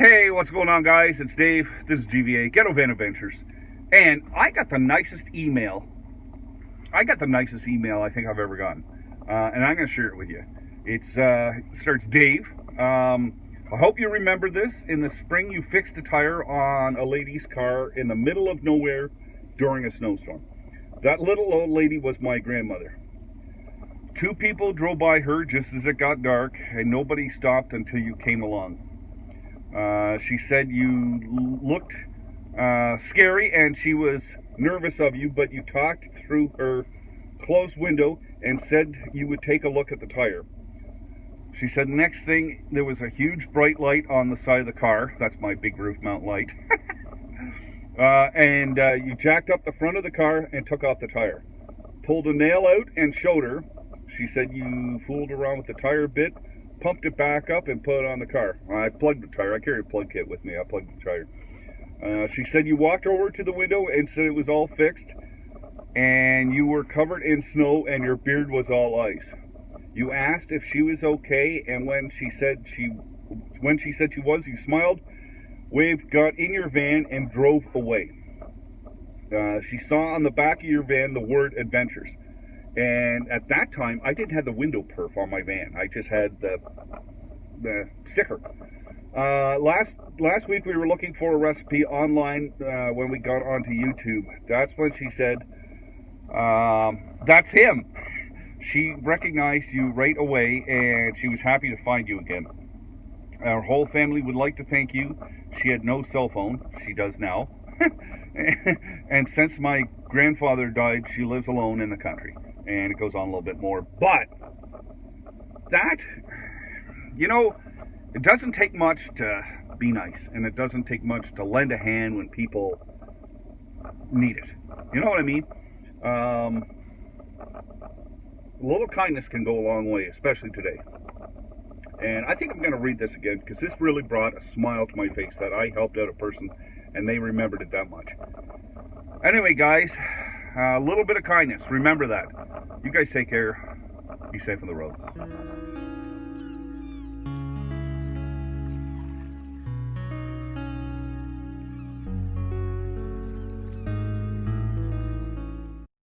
Hey, what's going on, guys? It's Dave. This is GVA, Ghetto Van Adventures. And I got the nicest email. I think I've ever gotten. And I'm going to share it with you. It starts, Dave. I hope you remember this. In the spring, you fixed a tire on a lady's car in the middle of nowhere during a snowstorm. That little old lady was my grandmother. 2 people drove by her just as it got dark, and nobody stopped until you came along. She said you looked scary and she was nervous of you, but you talked through her closed window and said you would take a look at the tire. She said next thing there was a huge bright light on the side of the car. That's my big roof mount light. And you jacked up the front of the car and took off the tire. Pulled a nail out and showed her. She said you fooled around with the tire a bit, pumped it back up and put it on the car. I plugged the tire. I carry a plug kit with me. I plugged the tire. She said you walked over to the window and said it was all fixed and you were covered in snow and your beard was all ice. You asked if she was okay, and when she said she was, you smiled, waved, got in your van and drove away. She saw on the back of your van the word Adventures. And at that time, I didn't have the window perf on my van. I just had the sticker. Last week, we were looking for a recipe online when we got onto YouTube. That's when she said, that's him. She recognized you right away, and she was happy to find you again. Our whole family would like to thank you. She had no cell phone. She does now. And since my grandfather died, she lives alone in the country. And it goes on a little bit more. But that, it doesn't take much to be nice. And it doesn't take much to lend a hand when people need it. You know what I mean? A little kindness can go a long way, especially today. And I think I'm going to read this again because this really brought a smile to my face that I helped out a person and they remembered it that much. Anyway, guys, a little bit of kindness. Remember that. You guys take care. Be safe on the road.